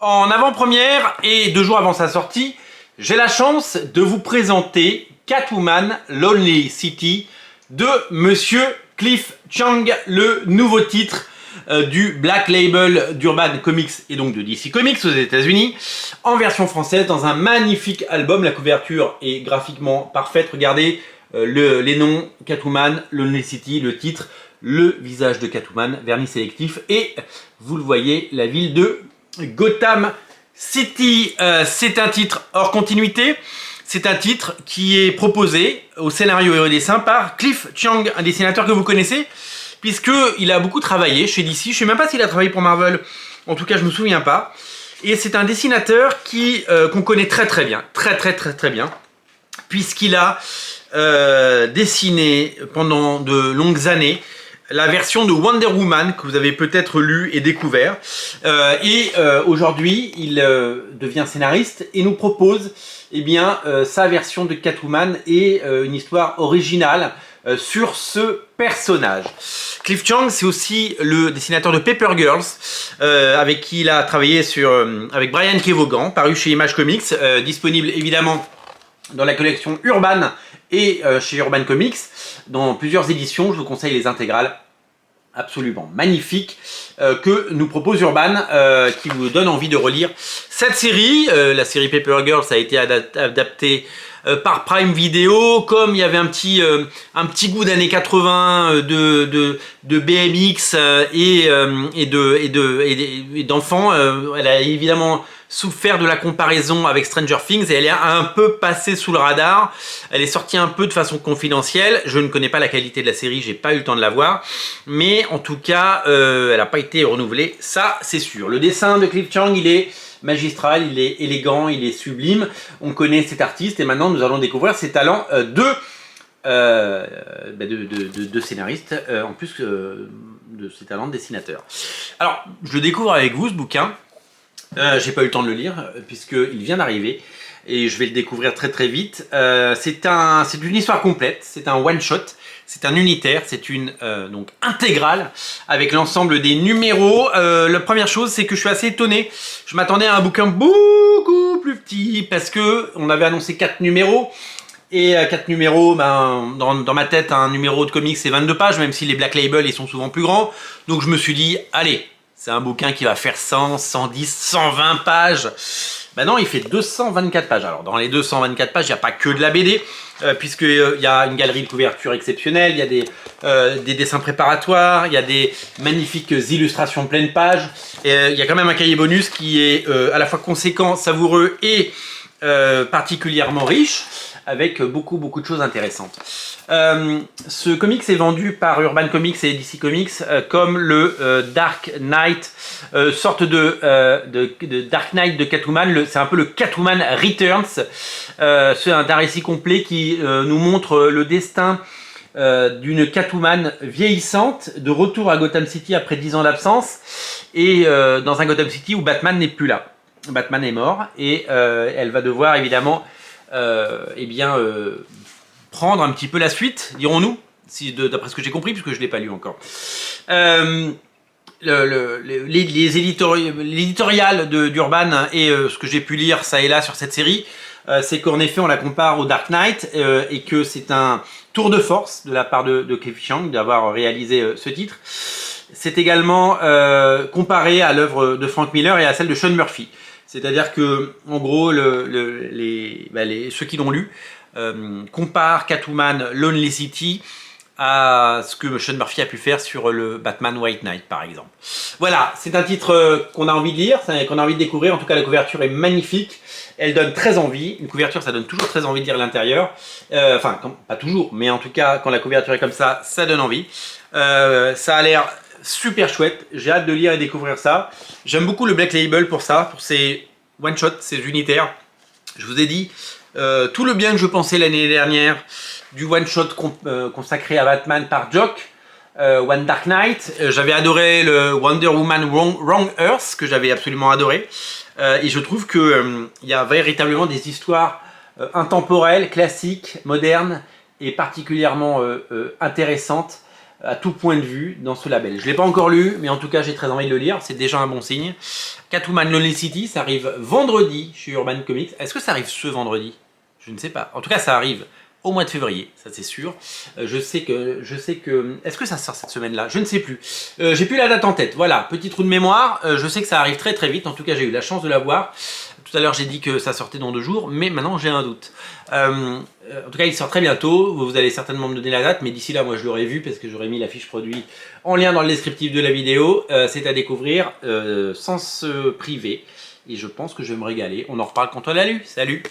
En avant-première et 2 jours avant sa sortie, j'ai la chance de vous présenter Catwoman Lonely City de Monsieur Cliff Chiang, le nouveau titre du Black Label d'Urban Comics et donc de DC Comics aux États-Unis, en version française dans un magnifique album. La couverture est graphiquement parfaite. Regardez les noms: Catwoman Lonely City, le titre, le visage de Catwoman, vernis sélectif, et vous le voyez, la ville de Gotham City. C'est un titre hors continuité. C'est un titre qui est proposé au scénario et au dessin par Cliff Chiang, un dessinateur que vous connaissez, puisqu'il a beaucoup travaillé chez DC. Je ne sais même pas s'il a travaillé pour Marvel, en tout cas je ne me souviens pas. Et c'est un dessinateur qu'on connaît très bien, très bien, puisqu'il a dessiné pendant de longues années la version de Wonder Woman que vous avez peut-être lu et découvert. Aujourd'hui, il devient scénariste et nous propose sa version de Catwoman et une histoire originale sur ce personnage. Cliff Chiang, c'est aussi le dessinateur de Paper Girls, avec qui il a travaillé avec Brian Kevogan, paru chez Image Comics, disponible évidemment dans la collection Urban et chez Urban Comics, dans plusieurs éditions. Je vous conseille les intégrales absolument magnifiques que nous propose Urban, qui vous donne envie de relire cette série. La série Paper Girls a été adaptée par Prime Video. Comme il y avait un petit goût d'années 80 de BMX et d'enfants, elle a évidemment souffert de la comparaison avec Stranger Things et elle est un peu passée sous le radar. Elle est sortie un peu de façon confidentielle. Je ne connais pas la qualité de la série, j'ai pas eu le temps de la voir, mais en tout cas elle n'a pas été renouvelée, ça c'est sûr. Le dessin de Cliff Chiang, il est magistral, il est élégant, il est sublime. On connaît cet artiste et maintenant nous allons découvrir ses talents de scénariste, en plus de ses talents de dessinateur. Alors je le découvre avec vous, ce bouquin. J'ai pas eu le temps de le lire puisqu'il vient d'arriver et je vais le découvrir très vite. C'est une histoire complète, c'est un one shot, c'est un unitaire, c'est une donc intégrale avec l'ensemble des numéros. La première chose, c'est que je suis assez étonné. Je m'attendais à un bouquin beaucoup plus petit parce que on avait annoncé 4 numéros. Et 4 numéros, dans ma tête, un numéro de comics c'est 22 pages, même si les Black Label ils sont souvent plus grands. Donc je me suis dit, allez, c'est un bouquin qui va faire 100, 110, 120 pages. Ben non, il fait 224 pages. Alors dans les 224 pages, il n'y a pas que de la BD, puisqu'il y a une galerie de couverture exceptionnelle, il y a des dessins préparatoires, il y a des magnifiques illustrations pleine page. Et il y a quand même un cahier bonus qui est à la fois conséquent, savoureux et particulièrement riche, avec beaucoup de choses intéressantes. Ce comics est vendu par Urban Comics et DC Comics comme le Dark Knight, sorte de Dark Knight de Catwoman. C'est un peu le Catwoman Returns. C'est un récit complet qui nous montre le destin d'une Catwoman vieillissante, de retour à Gotham City après 10 ans d'absence, et dans un Gotham City où Batman n'est plus là. Batman est mort et elle va devoir évidemment prendre un petit peu la suite, dirons-nous, d'après ce que j'ai compris, puisque je ne l'ai pas lu encore. L'éditorial d'Urban et ce que j'ai pu lire ça et là sur cette série, c'est qu'en effet on la compare au Dark Knight et que c'est un tour de force de la part de Cliff Chiang d'avoir réalisé ce titre. C'est également comparé à l'œuvre de Frank Miller et à celle de Sean Murphy. C'est-à-dire que, en gros, ceux qui l'ont lu comparent Catwoman Lonely City à ce que Sean Murphy a pu faire sur le Batman White Knight, par exemple. Voilà, c'est un titre qu'on a envie de lire, qu'on a envie de découvrir. En tout cas, la couverture est magnifique. Elle donne très envie. Une couverture, ça donne toujours très envie de lire l'intérieur. Pas toujours, mais en tout cas, quand la couverture est comme ça donne envie. Ça a l'air super chouette, j'ai hâte de lire et découvrir ça. J'aime beaucoup le Black Label pour ça, pour ses one-shots, ses unitaires. Je vous ai dit tout le bien que je pensais l'année dernière du one-shot consacré à Batman par Jock, One Dark Knight. J'avais adoré le Wonder Woman Wrong Earth, que j'avais absolument adoré. Et je trouve qu'il y a véritablement des histoires intemporelles, classiques, modernes et particulièrement intéressantes à tout point de vue dans ce label. Je ne l'ai pas encore lu, mais en tout cas j'ai très envie de le lire, c'est déjà un bon signe. Catwoman Lonely City, ça arrive vendredi chez Urban Comics. Est-ce que ça arrive ce vendredi? Je ne sais pas. En tout cas ça arrive au mois de février, ça c'est sûr. Je sais que... Est-ce que ça sort cette semaine-là? Je ne sais plus. J'ai plus la date en tête. Voilà, petit trou de mémoire. Je sais que ça arrive très très vite. En tout cas, j'ai eu la chance de la voir. Tout à l'heure, j'ai dit que ça sortait dans 2 jours, mais maintenant j'ai un doute. En tout cas, il sort très bientôt. Vous allez certainement me donner la date, mais d'ici là, moi je l'aurai vu parce que j'aurai mis la fiche produit en lien dans le descriptif de la vidéo. C'est à découvrir sans se priver. Et je pense que je vais me régaler. On en reparle quand on l'a lu. Salut!